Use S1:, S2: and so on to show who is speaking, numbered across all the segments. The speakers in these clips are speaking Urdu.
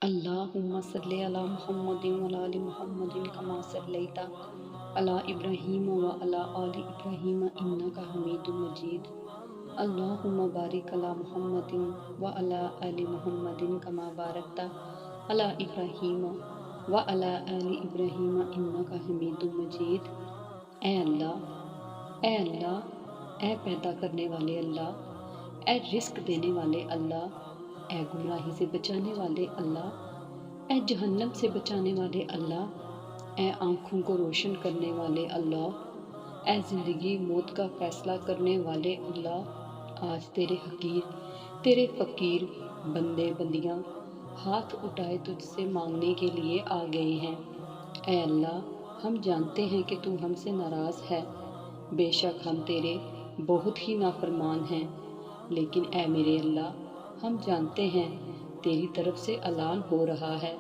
S1: اللهم صل على محمد وعلى آل محمد كما صليت على إبراهيم وعلى آل إبراهيم إنك حميد مجيد. اللهم بارك على محمد وعلى آل محمد كما باركت على إبراهيم وعلى آل إبراهيم إنك حميد مجيد. اے اللہ، اے اللہ، اے پیدا کرنے والے اللہ، اے رزق دینے والے اللہ، اے گمراہی سے بچانے والے اللہ، اے جہنم سے بچانے والے اللہ، اے آنکھوں کو روشن کرنے والے اللہ، اے زندگی موت کا فیصلہ کرنے والے اللہ، آج تیرے حقیر، تیرے فقیر بندے بندیاں ہاتھ اٹھائے تجھ سے مانگنے کے لیے آ گئے ہیں۔ اے اللہ، ہم جانتے ہیں کہ تو ہم سے ناراض ہے، بے شک ہم تیرے بہت ہی نافرمان ہیں، لیکن اے میرے اللہ، ہم جانتے ہیں تیری طرف سے اعلان ہو رہا ہے،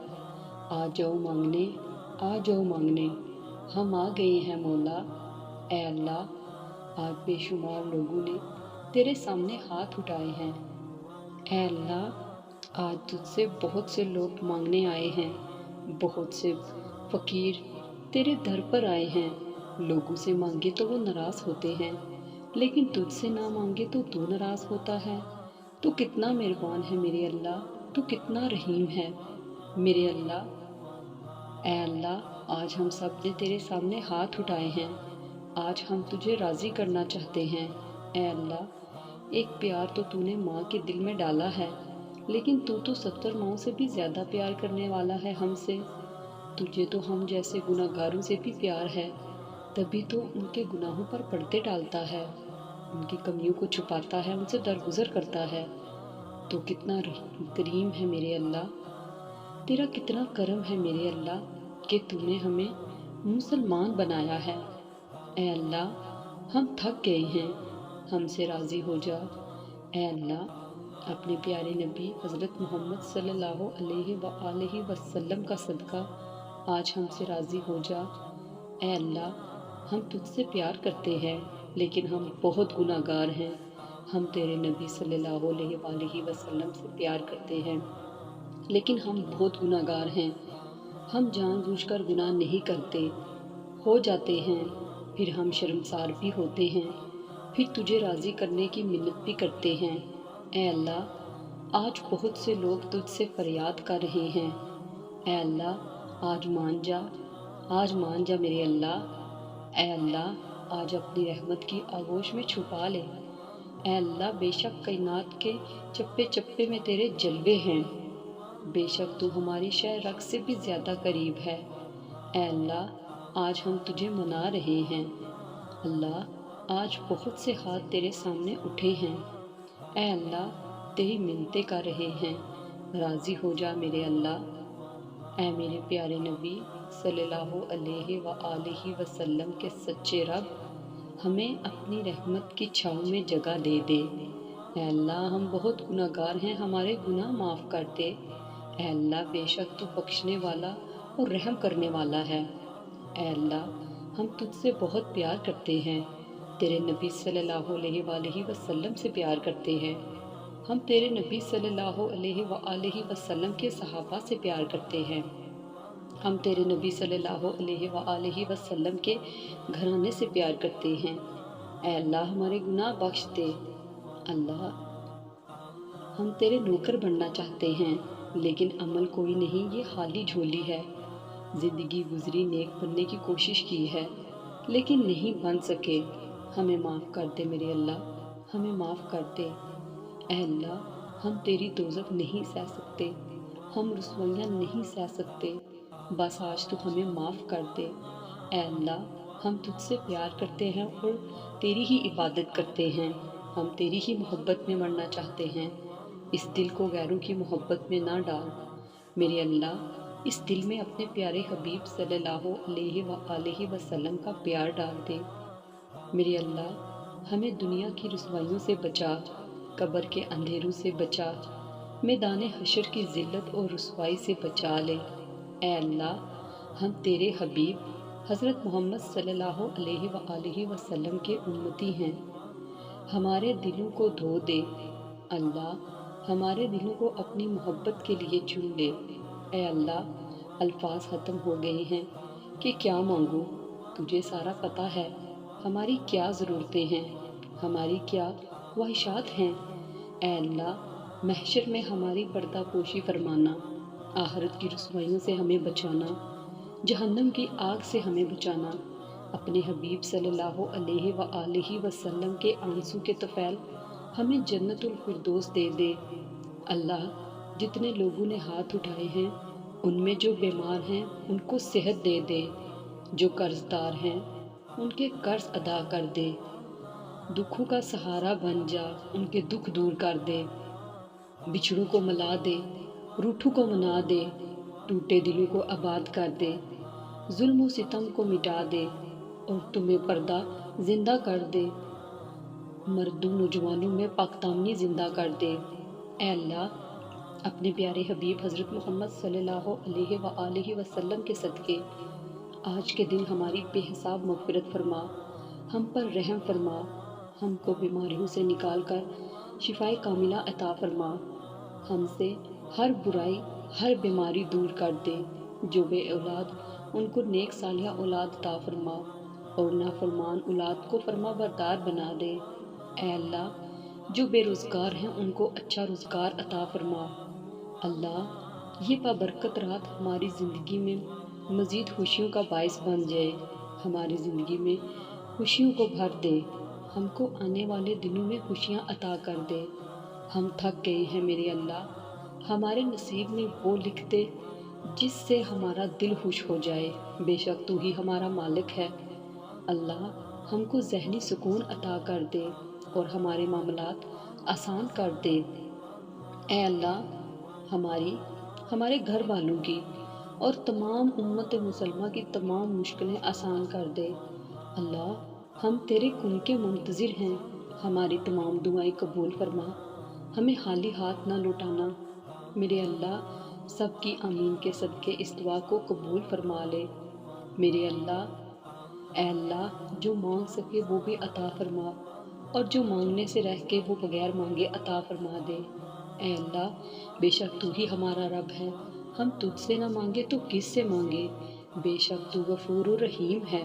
S1: آ جاؤ مانگنے، آ جاؤ مانگنے، ہم آ گئے ہیں مولا۔ اے اللہ، آج بے شمار لوگوں نے تیرے سامنے ہاتھ اٹھائے ہیں۔ اے اللہ، آج تجھ سے بہت سے لوگ مانگنے آئے ہیں، بہت سے فقیر تیرے در پر آئے ہیں۔ لوگوں سے مانگے تو وہ ناراض ہوتے ہیں، لیکن تجھ سے نہ مانگے تو ناراض ہوتا ہے۔ تو کتنا مہربان ہے میرے اللہ، تو کتنا رحیم ہے میرے اللہ۔ اے اللہ، آج ہم سب نے تیرے سامنے ہاتھ اٹھائے ہیں، آج ہم تجھے راضی کرنا چاہتے ہیں۔ اے اللہ، ایک پیار تو نے ماں کے دل میں ڈالا ہے، لیکن تو 70 ماؤں سے بھی زیادہ پیار کرنے والا ہے ہم سے۔ تجھے تو ہم جیسے گناہ گاروں سے بھی پیار ہے، تبھی تو ان کے گناہوں پر پردے ڈالتا ہے، ان کی کمیوں کو چھپاتا ہے، ان سے درگزر کرتا ہے۔ تو کتنا کریم ہے میرے اللہ، تیرا کتنا کرم ہے میرے اللہ کہ تو نے ہمیں مسلمان بنایا ہے۔ اے اللہ، ہم تھک گئے ہیں، ہم سے راضی ہو جا۔ اے اللہ، اپنے پیارے نبی حضرت محمد صلی اللہ علیہ وآلہ وسلم کا صدقہ آج ہم سے راضی ہو جا۔ اے اللہ، ہم تجھ سے پیار کرتے ہیں، لیکن ہم بہت گناہ گار ہیں۔ ہم تیرے نبی صلی اللہ علیہ وآلہ وسلم سے پیار کرتے ہیں، لیکن ہم بہت گناہ گار ہیں۔ ہم جان بوجھ کر گناہ نہیں کرتے، ہو جاتے ہیں، پھر ہم شرمسار بھی ہوتے ہیں، پھر تجھے راضی کرنے کی منت بھی کرتے ہیں۔ اے اللہ، آج بہت سے لوگ تجھ سے فریاد کر رہے ہیں۔ اے اللہ، آج مان جا، آج مان جا میرے اللہ۔ اے اللہ، آج اپنی رحمت کی آغوش میں چھپا لے۔ اے اللہ، بے شک کائنات کے چپے چپے میں تیرے جلوے ہیں، بے شک تو ہماری شہ رگ سے بھی زیادہ قریب ہے۔ اے اللہ، آج ہم تجھے منا رہے ہیں۔ اللہ، آج بہت سے ہاتھ تیرے سامنے اٹھے ہیں۔ اے اللہ، تیری منتیں کر رہے ہیں، راضی ہو جا میرے اللہ۔ اے میرے پیارے نبی صلی اللہ علیہ وآلہ وسلم کے سچے رب، ہمیں اپنی رحمت کی چھاؤں میں جگہ دے دے۔ اے اللہ، ہم بہت گناہ گار ہیں، ہمارے گناہ معاف کر دے۔ اے اللہ، بے شک تو بخشنے والا اور رحم کرنے والا ہے۔ اے اللہ، ہم تجھ سے بہت پیار کرتے ہیں، تیرے نبی صلی اللہ علیہ وآلہ وسلم سے پیار کرتے ہیں، ہم تیرے نبی صلی اللہ علیہ وآلہ وسلم کے صحابہ سے پیار کرتے ہیں، ہم تیرے نبی صلی اللہ علیہ وآلہ وسلم کے گھرانے سے پیار کرتے ہیں۔ اے اللہ، ہمارے گناہ بخش دے۔ اللہ، ہم تیرے نوکر بننا چاہتے ہیں، لیکن عمل کوئی نہیں، یہ خالی جھولی ہے۔ زندگی گزری نیک بننے کی کوشش کی ہے، لیکن نہیں بن سکے۔ ہمیں معاف کر دے میرے اللہ، ہمیں معاف کر دے۔ اے اللہ، ہم تیری دوزخ نہیں سہ سکتے، ہم رسوائیاں نہیں سہ سکتے، بس آج تو ہمیں معاف کر دے۔ اے اللہ، ہم تجھ سے پیار کرتے ہیں اور تیری ہی عبادت کرتے ہیں، ہم تیری ہی محبت میں مرنا چاہتے ہیں۔ اس دل کو غیروں کی محبت میں نہ ڈال میرے اللہ، اس دل میں اپنے پیارے حبیب صلی اللہ علیہ وآلہ وسلم کا پیار ڈال دے۔ میرے اللہ، ہمیں دنیا کی رسوائیوں سے بچا، قبر کے اندھیروں سے بچا، میدان حشر کی ذلت اور رسوائی سے بچا لے۔ اے اللہ، ہم تیرے حبیب حضرت محمد صلی اللہ علیہ وآلہ وسلم کے امتی ہیں، ہمارے دلوں کو دھو دے۔ اللہ، ہمارے دلوں کو اپنی محبت کے لیے چن لے۔ اے اللہ الفاظ ختم ہو گئے ہیں کہ کیا مانگوں، تجھے سارا پتہ ہے ہماری کیا ضرورتیں ہیں، ہماری کیا خواہشات ہیں۔ اے اللہ محشر میں ہماری پردہ پوشی فرمانا، آخرت کی رسوائیوں سے ہمیں بچانا، جہنم کی آگ سے ہمیں بچانا، اپنے حبیب صلی اللہ علیہ وآلہ وسلم کے آنسوں کے طفیل ہمیں جنت الفردوس دے دے۔ اللہ جتنے لوگوں نے ہاتھ اٹھائے ہیں ان میں جو بیمار ہیں ان کو صحت دے دے، جو قرض دار ہیں ان کے قرض ادا کر دے، دکھوں کا سہارا بن جا، ان کے دکھ دور کر دے، بچھڑوں کو ملا دے، روٹھوں کو منا دے، ٹوٹے دلوں کو آباد کر دے، ظلم و ستم کو مٹا دے اور تمہیں پردہ زندہ کر دے، مردوں نوجوانوں میں پاک دامنی زندہ کر دے۔ اے اللہ اپنے پیارے حبیب حضرت محمد صلی اللہ علیہ وآلہ وسلم کے صدقے آج کے دن ہماری بے حساب مغفرت فرما، ہم پر رحم فرما، ہم کو بیماریوں سے نکال کر شفائے کاملہ عطا فرما، ہم سے ہر برائی ہر بیماری دور کر دے، جو بے اولاد ان کو نیک صالحہ اولاد عطا فرما اور نافرمان اولاد کو فرما بردار بنا دے۔ اے اللہ جو بے روزگار ہیں ان کو اچھا روزگار عطا فرما۔ اللہ یہ بابرکت رات ہماری زندگی میں مزید خوشیوں کا باعث بن جائے، ہماری زندگی میں خوشیوں کو بھر دے، ہم کو آنے والے دنوں میں خوشیاں عطا کر دے۔ ہم تھک گئے ہیں میرے اللہ، ہمارے نصیب میں وہ لکھ دے جس سے ہمارا دل خوش ہو جائے، بے شک تو ہی ہمارا مالک ہے۔ اللہ ہم کو ذہنی سکون عطا کر دے اور ہمارے معاملات آسان کر دے۔ اے اللہ ہمارے گھر والوں کی اور تمام امت مسلمہ کی تمام مشکلیں آسان کر دے۔ اللہ ہم تیرے کن کے منتظر ہیں، ہماری تمام دعائیں قبول فرما، ہمیں خالی ہاتھ نہ لوٹانا۔ میرے اللہ سب کی آمین کے صدقے اس دعا کو قبول فرما لے۔ میرے اللہ اے اللہ جو مانگ سکے وہ بھی عطا فرما اور جو مانگنے سے رہ کے وہ بغیر مانگے عطا فرما دے۔ اے اللہ بے شک تو ہی ہمارا رب ہے، ہم تجھ سے نہ مانگے تو کس سے مانگے، بے شک تو غفور و رحیم ہے۔